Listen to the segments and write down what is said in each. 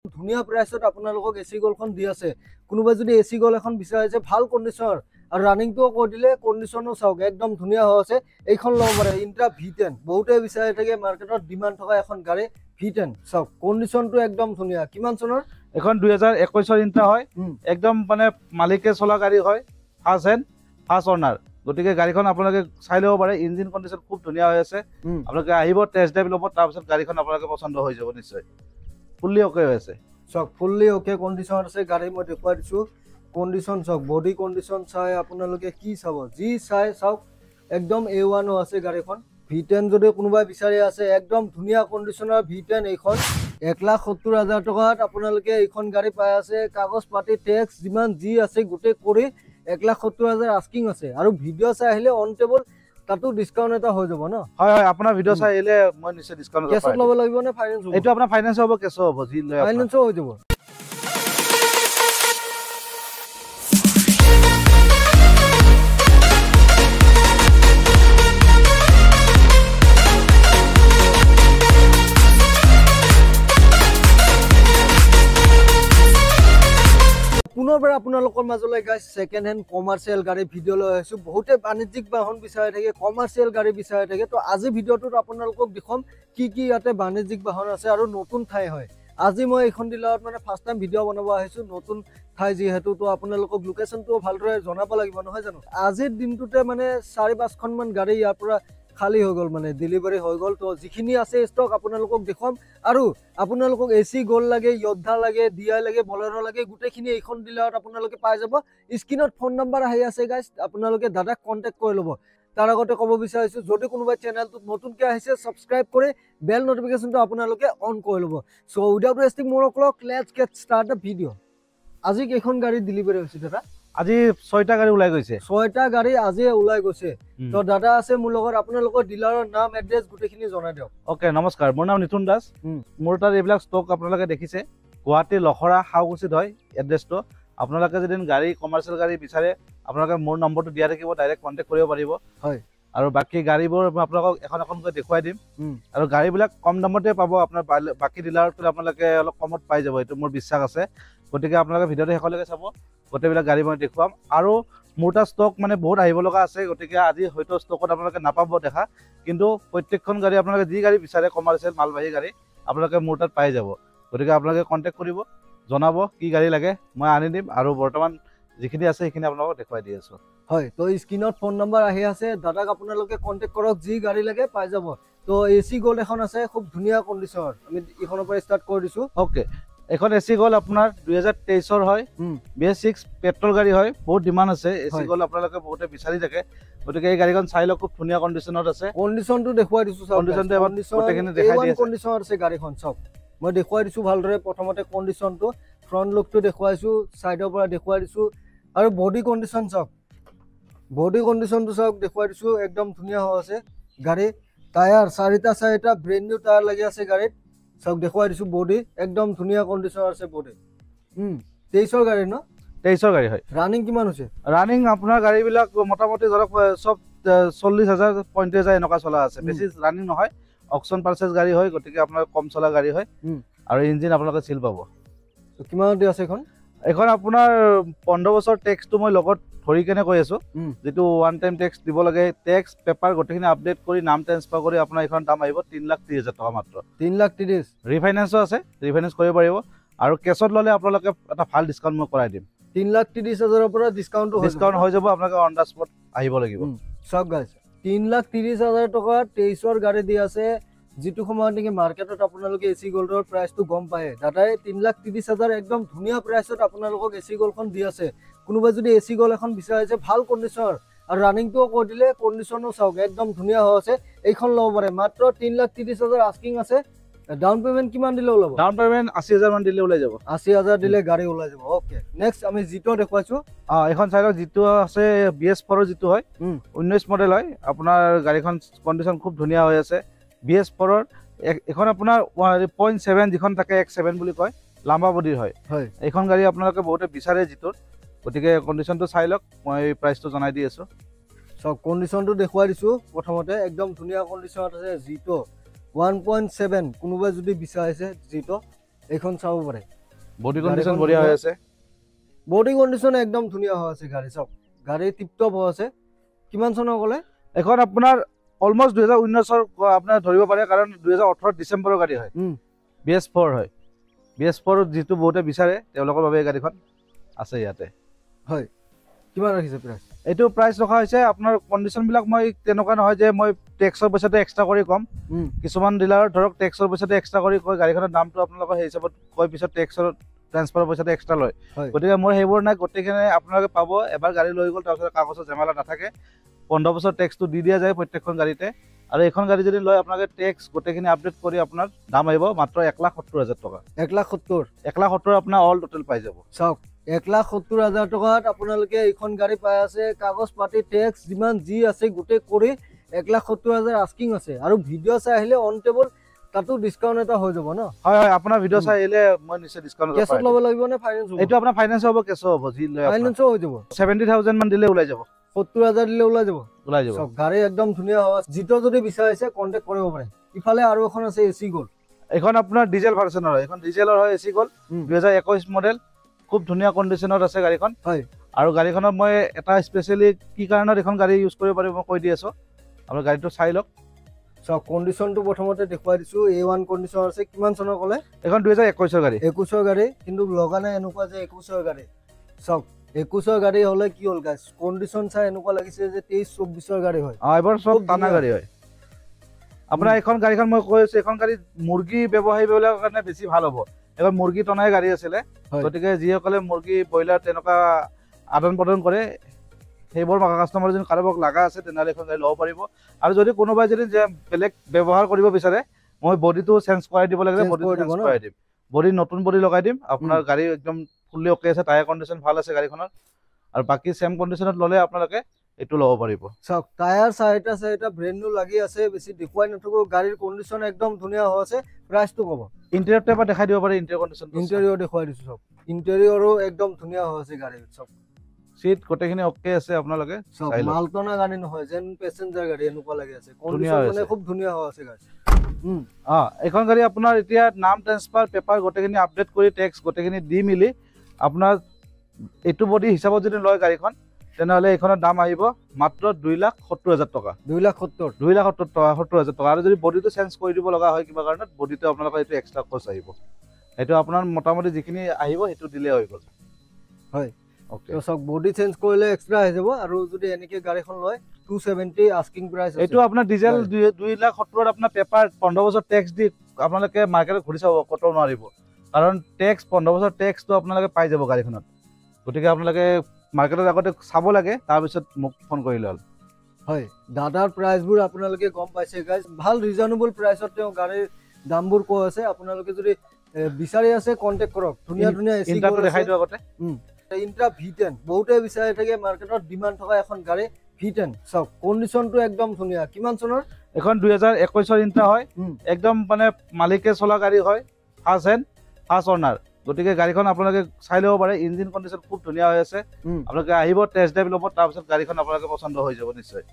ধুনীয়া প্ৰাইচত আপোনালোকক এচি গলখন দি আছে কোনোবা যদি এচি গল এখন বিচাৰিছে ভাল কন্ডিশনৰ আৰু ৰানিংটো কৈ দিলে কন্ডিশনো চাওক একদম ধুনীয়া হৈ আছে এইখন লব পাৰে ইন্ট্ৰা V10 বহুতে বিচাৰি থাকে মাৰ্কেটত ডিমান্ড থকা এখন গাড়ী V10 চাওক কন্ডিশনটো একদম ধুনীয়া কিমান চনৰ এখন 2021 ৰ ইন্ট্ৰা হয় একদম মানে মালিকে চলা গাড়ী হয় ফাৰ্ষ্ট অনাৰ গতিকে গাড়ীখন আপোনালোকে চাই ল'ব পাৰে ইঞ্জিন কন্ডিশন খুব ধুনীয়া হৈ আছে আপোনালোকে আহিব টেষ্ট ড্ৰাইভ ল'ব তাৰ পিছত গাড়ীখন আপোনালোকে পছন্দ হৈ যাব নিশ্চয় ফুল্লি ওকে হৈ আছে চক ফুল্লি ওকে কন্ডিশন আছে গাড়ী মই দেখুৱাই দিছো কন্ডিশন চক বডি কন্ডিশন চাই আপোনালোকে কি চাব যি চাই চাওক একদম A1 আছে গাড়ীখন V10 যদি কোনোবা বিচাৰি আছে একদম ধুনীয়া কন্ডিশনৰ V10 এইখন 1,70,000 টকাত আপোনালোকে এইখন গাড়ী পাই আছে কাগজ পাতি ট্যাক্স যিমান যি আছে গুটে কৰি 1,70,000 আস্কিং আছে আৰু ভিডিও চাই আহিলে অন টেবল তাতো ডিসকাউন্ট এটা হৈ যাব ন হয় হয় আপোনাৰ ভিডিও চাই আহিলে মই নিশ্চয় ডিসকাউন্ট কেছত ল'ব লাগিব নে ফাইনান্স হ'ব এটো আপোনাৰ ফাইনান্স হ'ব কেছ হ'ব জি লৈ ফাইনান্স হৈ যাব পুনৰবাৰ আপোনালোকৰ মাজলৈ গাইছ সেকেন্ড হ্যান্ড কমাৰ্শিয়াল গাড়ী ভিডিও লৈ আহিছো বহুতে বাণিজ্যিক বাহন বিচাৰি থাকে কমাৰ্শিয়াল গাড়ী বিচাৰি থাকে তো আজি ভিডিওটোত আপোনালোকক দেখম কি কি ইয়াতে বাণিজ্যিক বাহন আছে আৰু নতুন ঠাই হয় আজি মই এখন ডিলাৰত মানে ফাৰ্স্ট টাইম ভিডিও বনাব আহিছো নতুন ঠাই যেহেতু তো আপোনালোকক লোকেশনটো ভালদৰে জনাব লাগিব নহয় জানো আজিৰ দিনটোতে মানে 4-5 খন মান গাড়ী ইয়াৰ পৰা খালি হৈ গল মানে ডেলিভাৰি হৈ গল তো যিখিনি আছে স্টক আপোনালোকক দেখম আৰু আপোনালোকক এসি গোল লাগে যোদ্ধা লাগে ডিআই লাগে বলেৰো লাগে গুটেখিনি এইখন ডিলাৰত আপোনালোকে পাই যাব স্ক্ৰিনত ফোন নম্বৰ আহি আছে গাইস আপোনালোকে দাদাক কন্টাক্ট কৰি লব তাৰ আগতে ক'ব বিচাৰিছো যদি কোনোবা চেনেলটোত নতুনকৈ আহিছে সাবস্ক্ৰাইব কৰি বেল নোটিফিকেশনটো আপোনালোকে অন কৰি লব সো উইদাউট ৱেষ্টিং মোৰ clock let's get start the video আজি কেখন গাড়ী ডেলিভাৰি হৈছে দাদা আজি 6টা গাড়ী ওলাই গৈছে 6টা গাড়ী আজি ওলাই গৈছে তো দাদা আছে মোৰ লগত আপোনালোকৰ ডিলাৰৰ নাম এড্ৰেছ গুটেখিনি জনাই দিয়ক ওকে নমস্কাৰ মোৰ নাম নিতুন দাস মোৰ তাত এইবিলাক ষ্টক আপোনালোকে দেখিছে গুৱাহাটী লখৰা হাউগুছিত হয় এড্ৰেছটো আপোনালোকে যদি গাড়ী কমাৰ্শিয়াল গাড়ী বিচাৰে আপোনালোকে মোৰ নম্বৰটো দিয়া থাকিব ডাইৰেক্ট কন্টাক্ট কৰিব পাৰিব হয় আৰু বাকি গাড়ীবোৰ আপোনালোকক এখন দেখুৱাই দিম আৰু গাড়ীবিলাক কম দামতে পাব আপোনাৰ বাকি ডিলাৰতকৈ আপোনালোকে অলপ কমত পাই যাব এইটো মোৰ বিশ্বাস আছে গতিকে আপোনালোকে ভিডিওটো শেষলৈকে চাব গোটেইবিলাক গাড়ী মই দেখুৱাম আৰু মোৰ তাত ষ্টক মানে বহুত আহিব লগা আছে গতিকে আজি হয়তো ষ্টকত আপোনালোকে নাপাব দেখা কিন্তু প্ৰত্যেকখন গাড়ী আপোনালোকে যি গাড়ী বিচাৰে কমাৰ্শিয়াল মালবাহী গাড়ী আপোনালোকে মোৰ তাত পাই যাব গতিকে আপোনালোকে কন্টাক্ট কৰিব জনাব কি গাড়ী লাগে মই আনি দিম আৰু বৰ্তমান যিখিনি আছে সেইখিনি আপোনালোকক দেখুৱাই দি আছো হয় তো স্ক্ৰিনত ফোন নম্বৰ আহি আছে দাদাক আপোনালোকে কন্টাক্ট কৰক যি গাড়ী লাগে পাই যাব তো এসি গোল্ড এখন আছে খুব ধুনীয়া কন্ডিশনৰ আমি ইখনৰ পৰা ষ্টাৰ্ট কৰি দিছো ওকে এখন এসি গোল্ড আপোনাৰ 2023 ৰ হয় BS6 পেট্ৰল গাড়ী হয় বহুত ডিমান্ড আছে এসি গোল্ড আপোনালোকে বহুতে বিচাৰি থাকে গতিকে এই গাড়ীখন চাইলো খুব ধুনীয়া কন্ডিশনত আছে কন্ডিশনটো দেখুৱাই দিছো কন্ডিশনটো গোটেইখিনি দেখাই দি আছে কন্ডিশন আছে গাড়ীখন সব মই দেখুৱাই দিছো ভালদৰে প্ৰথমতে কন্ডিশনটো ফ্ৰন্ট লুকটো দেখুৱাইছো সাইডৰ পৰা দেখুৱাই দিছো আৰু বডি কন্ডিশন সব বডি কন্ডিশনটো সব দেখুৱাই দিছো একদম ধুনীয়া হৈ আছে গাড়ী টায়াৰ 4টা ব্ৰেন্ড নিউ টায়াৰ লাগি আছে গাড়ীত সব দেখুৱাই দিছো বডি একদম ধুনীয়া কন্ডিশন আছে বডি 23 ৰ গাড়ী ন 23 ৰ গাড়ী হয় ৰানিং কিমান হৈছে ৰানিং আপোনাৰ গাড়ীবিলাক মোটামুটি ধৰক সব 40,000 50,000 এনেকা চলা আছে বেছি ৰানিং নহয় অকশন পাৰচেজ গাড়ী হয় গতিকে আপোনাৰ কম চলা গাড়ী হয় আৰু ইঞ্জিন আপোনালোকে সিল পাব তো কিমান দি আছে এখন আপোনাৰ 15 বছৰ টেক্সটো মই লগত ধৰি কেনে কৈ আছো যেটো ওয়ান টাইম টেক্স দিব লাগে টেক্স পেপাৰ গটেখিনি আপডেট কৰি নাম ট্ৰান্সফাৰ কৰি আপোনাৰ এখন দাম আহিব 3,30,000 টকা মাত্ৰ 3,30,000 ৰিফাইনান্সো আছে ৰিফাইনান্স কৰিব পাৰিব আৰু কেছত ললে আপোনালোকে এটা ভাল ডিসকাউন্ট মই কৰাই দিম 3,30,000 ৰ পৰা ডিসকাউন্ট হৈ যাব আপোনালোকে অন দা স্পট আহিব লাগিব সব গাইস 3,30,000 টকা 23 ৰ গাড়ী দি আছে যেটো সময়ত নেকি মাৰ্কেটত আপোনালোকে এসি গোল্ডৰ প্ৰাইসটো গম পায় দাদাই 3,30,000 একদম ধুনীয়া প্ৰাইসত আপোনালোকক এসি গোল্ডখন দি আছে কোনোবা যদি এসি গোল্ড এখন বিচাৰিছে ভাল কন্ডিশনৰ আৰু ৰানিংটো কৈ দিলে কন্ডিশনো চাওক একদম ধুনীয়া হৈ আছে এইখন লব পাৰে মাত্ৰ 3,30,000 আস্কিং আছে ডাউন পেমেন্ট কিমান দিলে ওলাব ডাউন পেমেন্ট 80,000 মান দিলে ওলাই যাব 80,000 দিলে গাড়ী ওলাই যাব ওকে নেক্সট আমি জিটো দেখুৱাইছো এখন চাইলো জিটো আছে BS4 ৰ জিটো হয় 19 মডেল হয় আপোনাৰ গাড়ীখন কন্ডিশন খুব ধুনীয়া হৈ আছে BS4 ৰ এখন আপোনাৰ 0.7 যিখন থাকে X7 বুলি কয় লাম্বা বডিৰ হয় এইখন গাড়ী আপোনালোকে বহুতে বিচাৰে জিটোৰ গতিকে কন্ডিশনটো চাই লওক মই প্ৰাইসটো জনাই দি আছো সব কন্ডিশনটো দেখুৱাই দিছো প্ৰথমতে একদম ধুনীয়া কন্ডিশনত আছে জিটো 1.7 কোনোবা যদি বিচাৰিছে জিটো এইখন চাব পাৰে বডি কন্ডিশন বঢ়িয়া হৈ আছে বডি কন্ডিশন একদম ধুনীয়া হৈ আছে গাড়ী চাওক গাড়ী টিপটপ হৈ আছে কিমান চনৰ ক'লে এখন আপোনাৰ অলমোস্ট 2019 আপোনাৰ ধৰিব পাৰে কাৰণ 2018 ডিসেম্বৰৰ গাড়ী হয় BS4 হয় BS4 যেটো বহুতে বিচাৰে তেওঁলোকৰ বাবে এই গাড়ীখন আছে ইয়াতে হয় কিমান ৰাখিছে প্ৰাইস এইটো প্ৰাইস ৰখা হৈছে আপোনাৰ কন্ডিশন বিলাক মই তেনেকুৱা নহয় যে মই টেক্সৰ পইচাটো এক্সট্ৰা কৰি কম কিছুমান ডিলাৰ ধৰক টেক্সৰ পইচাটো এক্সট্ৰা কৰি কয় গাড়ীখনৰ দামটো আপোনালোকৰ সেই হিচাপত কয় পিছত টেক্সৰ ট্ৰান্সফাৰৰ পইচাটো এক্সট্ৰা লয় গতিকে মোৰ সেইবোৰ নাই গোটেইখিনি আপোনালোকে পাব এবাৰ গাড়ী লৈ গ'ল তাৰপিছত কাগজৰ জেমেলা নাথাকে 15 বছৰ টেক্সটো দি দিয়া যায় প্ৰত্যেকখন গাড়ীতে আৰু এখন গাড়ী যদি লয় আপোনালোকে টেক্স গোটেইখিনি আপডেট কৰি আপোনাৰ দাম আহিব মাত্ৰ 1,70,000 টকা 1,70,000 আপোনাৰ অল টোটেল পাই যাব চাওক 1,70,000 টকাত আপোনালোকে এইখন গাড়ী পাই আছে কাগজ পাতি টেক্স যিমান যি আছে গোটেই কৰি 1,70,000 আস্কিং আছে আৰু ভিডিঅ' চাই আহিলে অন টেবল তাতো ডিসকাউন্ট এটা হৈ যাব ন হয় হয় আপোনাৰ ভিডিঅ' চাই আহিলে মই নিশ্চয় ডিসকাউন্ট কেছত ল'ব লাগিব নে ফাইনান্স হ'ব এইটো আপোনাৰ ফাইনান্স হ'ব কেছ হ'ব যি লয় ফাইনান্স হৈ যাব 70,000 মান দিলে ওলাই যাব 70,000 দিলে ওলাই যাব সব গাড়ী একদম ধুনীয়া হয় জিটো যদি বিচাৰিছে কন্টাক্ট কৰিব পাৰে ইফালে আৰু এখন আছে এসি গোল্ড এখন আপোনাৰ ডিজেল ভাৰ্চনৰ হয় এখন ডিজেলৰ হয় এসি গোল্ড 2021 মডেল খুব ধুনীয়া কন্ডিশনত আছে গাড়ীখন হয় আৰু গাড়ীখনত মই এটা স্পেশালি কি কাৰণত এখন গাড়ী ইউজ কৰিব পাৰিব মই কৈ দি আছো আপোনাৰ গাড়ীটো চাই লওক সব কন্ডিশনটো প্ৰথমতে দেখুৱাই দিছো A1 কন্ডিশন আছে কিমান চনৰ ক'লে এখন 2021 ৰ গাড়ী 21 গাড়ী কিন্তু লগা নাই এনেকুৱা যে 21 গাড়ী সব 21 গাড়ী হলে কি হল গাইস কন্ডিশন চাই এনেকুৱা লাগিছে যে 23-24 গাড়ী হয় এবাৰ সব টানা গাড়ী হয় আপোনাৰ এখন গাড়ীখন মই কৈ আছো এখন গাড়ী মুৰ্গী ব্যৱসায়ী বিলাকৰ কাৰণে বেছি ভাল হ'ব এবাৰ মুৰ্গী টনাই গাড়ী আছিলে গতিকে যিসকলে মুৰ্গী ব্ৰইলাৰ তেনেকুৱা আদান প্ৰদান কৰে সেইবোৰ কাস্টমাৰ যদি কাৰোবাক লাগা আছে তেনেহ'লে এখন গাড়ী ল'ব পাৰিব আৰু যদি কোনোবাই যদি বেলেগ ব্যৱহাৰ কৰিব বিচাৰে মই বডিটো চেঞ্জ কৰাই দিব লাগে বডিটো চেঞ্জ কৰাই দিম বডি নতুন বডি লগাই দিম আপোনাৰ গাড়ী একদম ফুল্লি ওকে আছে টায়াৰ কন্ডিশন ভাল আছে গাড়ীখনৰ আৰু বাকি সেম কন্ডিশনত ললে আপোনালোকে এটো ল'ব পাৰিব চাওক টায়াৰ চাইটা ব্ৰেন্ড নিউ লাগি আছে বেছি দেখুৱাই নথকো গাড়ীৰ কন্ডিশন একদম ধুনীয়া হৈ আছে প্ৰাইসটো কব ইন্টেৰিয়ৰটো এবাৰ দেখাই দিব পাৰে ইন্টেৰিয়ৰ কন্ডিশন ইন্টেৰিয়ৰ দেখুৱাই দিছো সব ইন্টেৰিয়ৰো একদম ধুনীয়া হৈ আছে গাড়ীৰ সব সিট গোটেইখিনি ওকে আছে আপোনালোকে সব মালটনা গাড়ী নহয় যেন পেসেঞ্জাৰ গাড়ী এনেকুৱা লাগি আছে কন্ডিশন মানে খুব ধুনীয়া হৈ আছে গাড়ী এখন গাড়ী আপোনাৰ এতিয়া নাম ট্ৰান্সফাৰ পেপাৰ গোটেইখিনি আপডেট কৰি টেক্স গোটেইখিনি দি মিলি আপোনাৰ এটো বডি হিচাপত যদি লয় গাড়ীখন তেনেহলে এখনৰ দাম আহিব মাত্ৰ 2,70,000 টকা 2,70,000 টকা আৰু যদি বডিটো চেঞ্জ কৰি দিব লগা হয় কিবা কাৰণত বডিটো আপোনালোকৰ এটো এক্সট্ৰা কষ্ট আহিব এটো আপোনাৰ মোটামুটি যিখিনি আহিব হেতু দিলে হৈ গ'ল হয় ওকে তো সব বডি চেঞ্জ কৰিলে এক্সট্ৰা আহি যাব আৰু যদি এনেকে গাড়ীখন লয় 270 আস্কিং প্ৰাইস আছে এটো আপোনাৰ ডিজেল 2,70,000 আপোনাৰ পেপাৰ 15 বছৰ টেক্স দি আপোনালোকে মাৰ্কেটত ঘুৰি চাব কত নোৱাৰিব কাৰণ টেক্স 15 বছৰ টেক্সটো আপোনালোকে পাই যাব গাড়ীখনত গতিকে আপোনালোকে মাৰ্কেটত আগতে চাব লাগে তাৰ পিছত মোক ফোন কৰিলে হ'ল হয় দাদাৰ প্ৰাইসবোৰ আপোনালোকে গম পাইছে গাইস ভাল ৰিজনেবল প্ৰাইসত তেওঁ গাড়ীৰ দামবোৰ কৈ আছে আপোনালোকে যদি বিচাৰি আছে কন্টাক্ট কৰক ধুনীয়া ধুনীয়া এসি ইন্টাৰটো দেখাই দিও আগতে ইন্ট্ৰা V10 বহুতে বিচাৰি থাকে মাৰ্কেটত ডিমান্ড থকা এখন গাড়ী V10 সব কন্ডিশনটো একদম ধুনীয়া কিমান চনৰ এখন 2021 ৰ ইন্ট্ৰা হয় একদম মানে মালিকে চলা গাড়ী হয় ফাৰ্স্ট হেণ্ড ফাৰ্স্ট অনাৰ গতিকে গাড়ীখন আপোনালোকে চাই ল'ব পাৰে ইঞ্জিন কন্ডিশন খুব ধুনীয়া হৈ আছে আপোনালোকে আহিব টেষ্ট ড্ৰাইভ ল'ব তাৰ পিছত গাড়ীখন আপোনালোকে পছন্দ হৈ যাব নিশ্চয়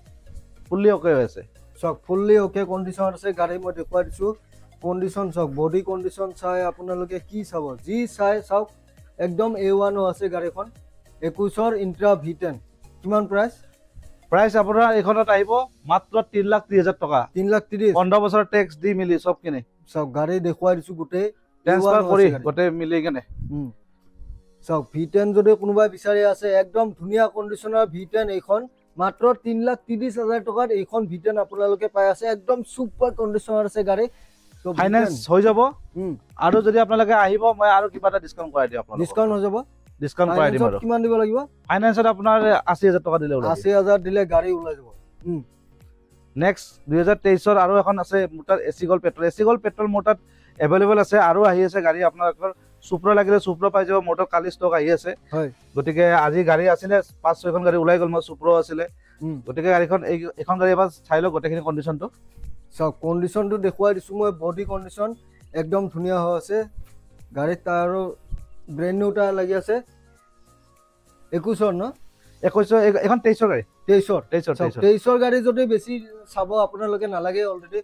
ফুল্লি ওকে হৈ আছে সব ফুল্লি ওকে কন্ডিশন আছে গাড়ী মই দেখুৱাই দিছো কন্ডিশন সব বডি কন্ডিশন চাই আপোনালোকে কি চাব যি চাই চাওক একদম A1 আছে গাড়ীখন 21 ৰ ইন্ট্ৰা V10 কিমান প্ৰাইস আপোনাৰ এখনত আহিব মাত্ৰ 3,30,000 টকা 3,30,000 15 বছৰ টেক্স দি মিলি সব কিনে সব গাড়ী দেখুৱাই দিছো গোটেই ট্ৰান্সফাৰ কৰি গোটেই মিলি কিনে সব V10 যদি কোনোবাই বিচাৰি আছে একদম ধুনীয়া কন্ডিশনৰ V10 এইখন মাত্ৰ 3,30,000 টকাত এইখন V10 আপোনালোকে পাই আছে একদম সুপাৰ কন্ডিশনৰ আছে গাড়ী তো ফাইনান্স হৈ যাব আৰু যদি আপোনালোকে আহিব মই আৰু কিবা এটা ডিসকাউন্ট কৰাই দিম আপোনালোকক ডিসকাউন্ট হৈ যাব ডিসকাউন্ট কৰাই দিম আৰু কিমান দিব লাগিব ফাইনান্সত আপোনাৰ 80,000 টকা দিলে ওলাই 80,000 দিলে গাড়ী ওলাই যাব নেক্সট 2023 ৰ আৰু এখন আছে মোটাৰ এসি গোল্ড পেট্ৰল মোটাৰ এভেইলেবল আছে আৰু আহি আছে গাড়ী আপোনালোকৰ সুপ্ৰ লাগিলে সুপ্ৰ পাই যাব মোটৰ কালি ষ্টক আহি আছে হয় গতিকে আজি গাড়ী আছিল 5-6 খন গাড়ী ওলাই গল মই সুপ্ৰ আছিল গতিকে গাড়ীখন এখন গাড়ী এবাৰ চাই লওক গোটেইখিনি কন্ডিশনটো সব কন্ডিশনটো দেখুৱাই দিছো মই বডি কন্ডিশন একদম ধুনীয়া হৈ আছে গাড়ীত টায়াৰো ব্ৰেন্ড নিউ টায়াৰ লাগি আছে 21 ন 21 এখন 23 গাড়ী 23 গাড়ী যদি বেছি চাব আপোনালোকে নালাগে অলৰেডি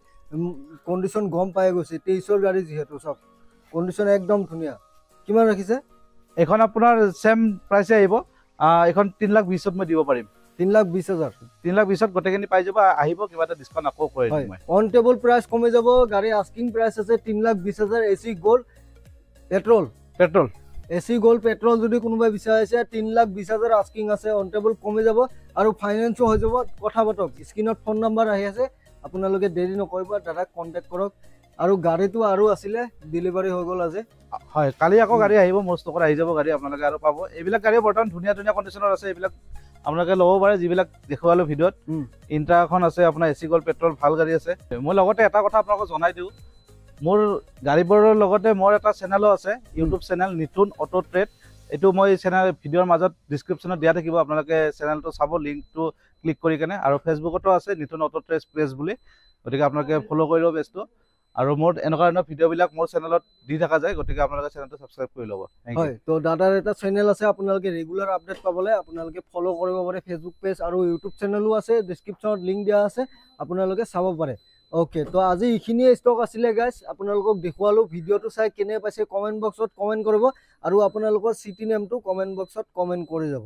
কন্ডিশন গম পাই গৈছে 23 গাড়ী যেহেতু সব কণ্ডিশ্যন একদম ধুনীয়া কিমান ৰাখিছে এইখন আপোনাৰ সেম প্ৰাইসে আহিব এইখন 3,20,000 মই দিব পাৰিম 3,20,000 3,20,000 গোটেইখিনি পাই যাব আহিব কিবা এটা ডিসকাউন্ট আকৌ কৰি দিম মই অন টেবল প্ৰাইস কমে যাব গাড়ী আস্কিং প্ৰাইস আছে 3,20,000 AC gold petrol AC gold petrol যদি কোনোবাই বিচাৰিছে 3,20,000 আস্কিং আছে অন টেবল কমে যাব আৰু ফাইনান্সও হৈ যাব কথা পাতক স্ক্ৰিনত ফোন নাম্বাৰ আহি আছে আপোনালোকে দেৰি নকৰিব দাদাক কন্টাক্ট কৰক আৰু গাড়ীটো আৰু আছিলে ডেলিভাৰী হৈ গল আজি হয় কালি আকৌ গাড়ী আহিব মোৰ ষ্টকত আহি যাব গাড়ী আপোনালোকে আৰু পাব এইবিলাক গাড়ী বৰ্তমান ধুনীয়া ধুনীয়া কণ্ডিশ্যনৰ আছে এইবিলাক আপোনালোকে ল'ব পাৰে যিবিলাক দেখুৱালো ভিডিঅ'ত ইন্ট্ৰাখন আছে আপোনাৰ এসি গোল্ড পেট্ৰল ভাল গাড়ী আছে মই লগতে এটা কথা আপোনালোকক জনাই দিওঁ মোৰ গাড়ীবোৰৰ লগতে মোৰ এটা চেনেলো আছে YouTube channel Nitun auto trade এইটো মই চেনেল ভিডিঅ'ৰ মাজত ডিসক্ৰিপশ্যনত দিয়া থাকিব আপোনালোকে চেনেলটো চাব লিংকটো ক্লিক কৰি কেনে আৰু ফেচবুকতো আছে নিতুন অটো ট্ৰেড পেজ বুলি গতিকে আপোনালোকে ফলো কৰি ল'ব পেজটো আৰু মোৰ এনেকুৱা ধৰণৰ ভিডিঅ'বিলাক মোৰ চেনেলত দি থকা যায় গতিকে আপোনালোকে চেনেলটো সাবস্ক্ৰাইব কৰি ল'ব হয় তো দাদাৰ এটা চেনেল আছে আপোনালোকে ৰেগুলাৰ আপডেট পাবলৈ আপোনালোকে ফলো কৰিব পাৰে ফেচবুক পেজ আৰু ইউটিউব চেনেলো আছে ডিসক্ৰিপশ্যনত লিংক দিয়া আছে আপোনালোকে চাব পাৰে ওকে তো আজি এইখিনিয়ে ষ্টক আছিলে গাইস আপোনালোকক দেখুৱালো ভিডিঅ'টো চাই কেনে পাইছে কমেন্ট বক্সত কমেন্ট কৰিব আৰু আপোনালোকৰ সিটি নেমটো কমেন্ট বক্সত কমেন্ট কৰি যাব